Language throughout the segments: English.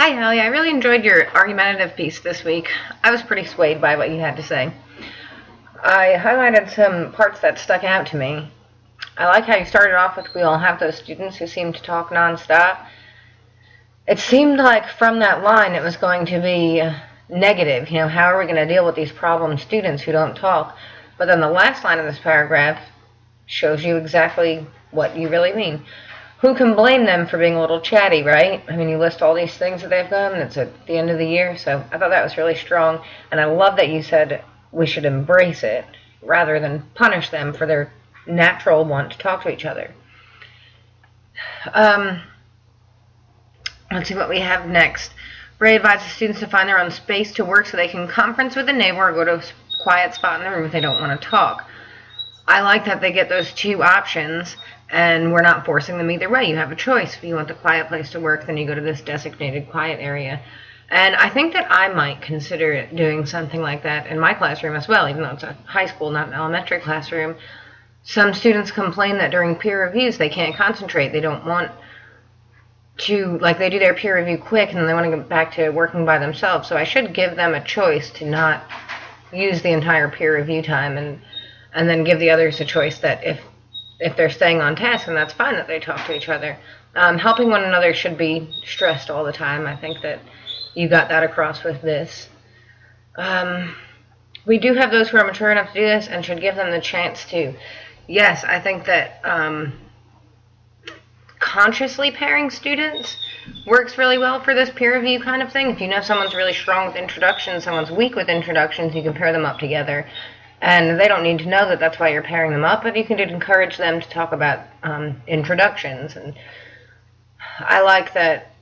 Hi, Hallie. I really enjoyed your argumentative piece this week. I was pretty swayed by what you had to say. I highlighted some parts that stuck out to me. I like how you started off with we all have those students who seem to talk nonstop. It seemed like from that line it was going to be negative. How are we going to deal with these problem students who don't talk? But then the last line of this paragraph shows you exactly what you really mean. Who can blame them for being a little chatty, right? I mean, you list all these things that they've done, and it's at the end of the year, so I thought that was really strong. And I love that you said we should embrace it rather than punish them for their natural want to talk to each other. Let's see what we have next. Ray advises students to find their own space to work so they can conference with a neighbor or go to a quiet spot in the room if they don't want to talk. I like that they get those two options, and we're not forcing them either way. You have a choice. If you want the quiet place to work, then you go to this designated quiet area. And I think that I might consider doing something like that in my classroom as well, even though it's a high school, not an elementary classroom. Some students complain that during peer reviews they can't concentrate. They don't want to, like, they do their peer review quick and then they want to get back to working by themselves. So I should give them a choice to not use the entire peer review time, and then give the others a choice that if they're staying on task, then that's fine that they talk to each other. Helping one another should be stressed all the time. I think that you got that across with this. We do have those who are mature enough to do this and should give them the chance to. Yes, I think that consciously pairing students works really well for this peer review kind of thing. If you know someone's really strong with introductions, someone's weak with introductions, you can pair them up together. And they don't need to know that that's why you're pairing them up, but you can encourage them to talk about introductions. And I like that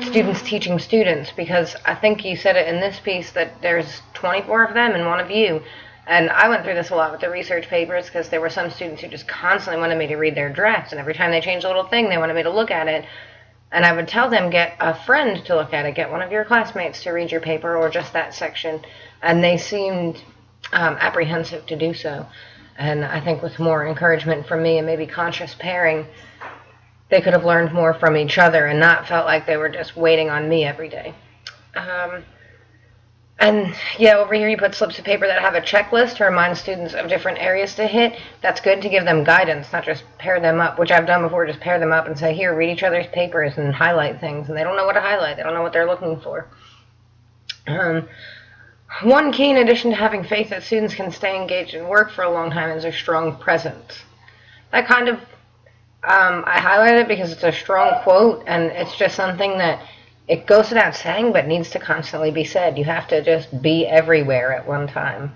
students teaching students, because I think you said it in this piece that there's 24 of them and one of you. And I went through this a lot with the research papers, because there were some students who just constantly wanted me to read their drafts, and every time they changed a little thing, they wanted me to look at it. And I would tell them, get a friend to look at it, get one of your classmates to read your paper or just that section. And they seemed apprehensive to do so. And I think with more encouragement from me and maybe conscious pairing, they could have learned more from each other and not felt like they were just waiting on me every day. And yeah, over here you put slips of paper that have a checklist to remind students of different areas to hit. That's good to give them guidance, not just pair them up, which I've done before, just pair them up and say, here, read each other's papers and highlight things. And they don't know what to highlight. They don't know what they're looking for. One key, in addition to having faith that students can stay engaged and work for a long time, is a strong presence. That kind of, I highlighted it because it's a strong quote, and it's just something that it goes without saying, but needs to constantly be said. You have to just be everywhere at one time.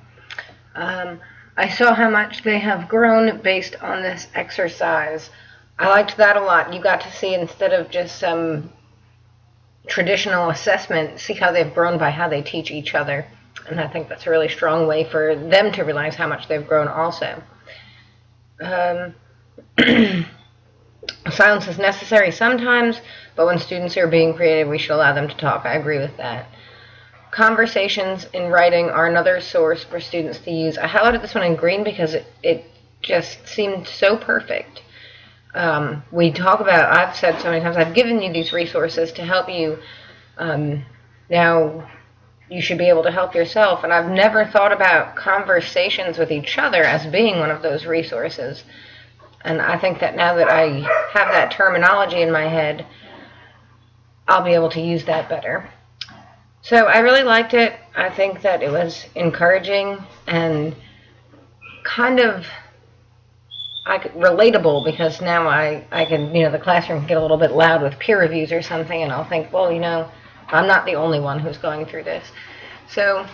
I saw how much they have grown based on this exercise. I liked that a lot. You got to see, instead of just some traditional assessment, see how they've grown by how they teach each other. And I think that's a really strong way for them to realize how much they've grown also. Silence is necessary sometimes, but when students are being creative, we should allow them to talk. I agree with that. Conversations in writing are another source for students to use. I highlighted this one in green because it just seemed so perfect. We talk about, I've said so many times, I've given you these resources to help you. Now you should be able to help yourself. And I've never thought about conversations with each other as being one of those resources. And I think that now that I have that terminology in my head, I'll be able to use that better. So I really liked it. I think that it was encouraging and kind of relatable, because now I can, the classroom can get a little bit loud with peer reviews or something, and I'll think, well, I'm not the only one who's going through this. So